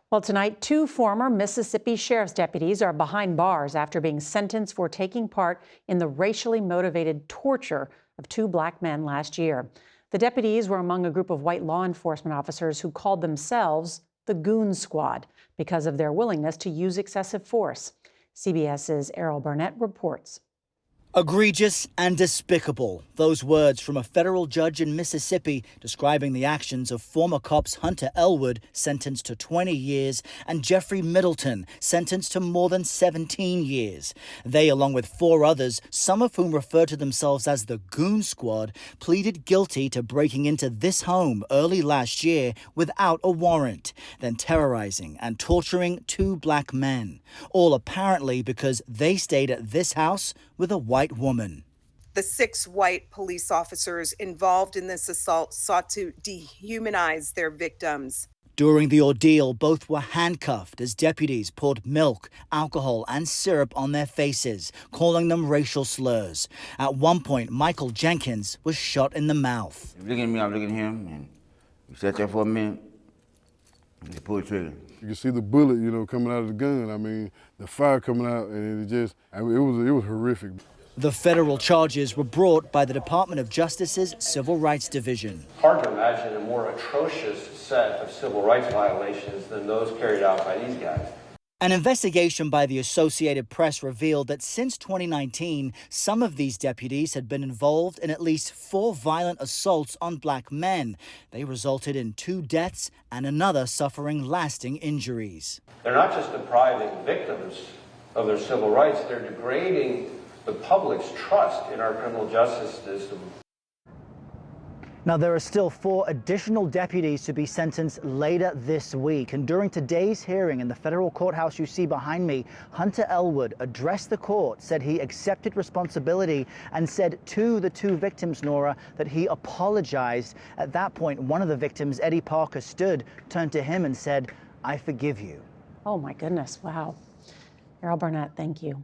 Well, tonight, two former Mississippi sheriff's deputies are behind bars after being sentenced for taking part in the racially motivated torture of two black men last year. The deputies were among a group of white law enforcement officers who called themselves the Goon Squad because of their willingness to use excessive force. CBS's Errol Barnett reports. Egregious and despicable. Those words from a federal judge in Mississippi describing the actions of former cops Hunter Elward, sentenced to 20 years, and Jeffrey Middleton, sentenced to more than 17 years. They, along with four others, some of whom refer to themselves as the Goon Squad, pleaded guilty to breaking into this home early last year without a warrant, then terrorizing and torturing two black men, all apparently because they stayed at this house with a white woman. The 6 white police officers involved in this assault sought to dehumanize their victims. During the ordeal, both were handcuffed as deputies poured milk, alcohol, and syrup on their faces, calling them racial slurs. At one point, Michael Jenkins was shot in the mouth. If you look at me, I'm looking at him, and we sat there for a minute, and they pulled the trigger. You can see the bullet, coming out of the gun. I mean, the fire coming out, and it was horrific. The federal charges were brought by the Department of Justice's Civil Rights Division. Hard to imagine a more atrocious set of civil rights violations than those carried out by these guys. An investigation by the Associated Press revealed that since 2019, some of these deputies had been involved in at least 4 violent assaults on black men. They resulted in 2 deaths and another suffering lasting injuries. They're not just depriving victims of their civil rights, they're degrading the public's trust in our criminal justice system. Now, there are still 4 additional deputies to be sentenced later this week. And during today's hearing in the federal courthouse you see behind me, Hunter Elward addressed the court, said he accepted responsibility, and said to the 2 victims, Norah, that he apologized. At that point, one of the victims, Eddie Parker, stood, turned to him and said, "I forgive you." Oh, my goodness. Wow. Errol Barnett, thank you.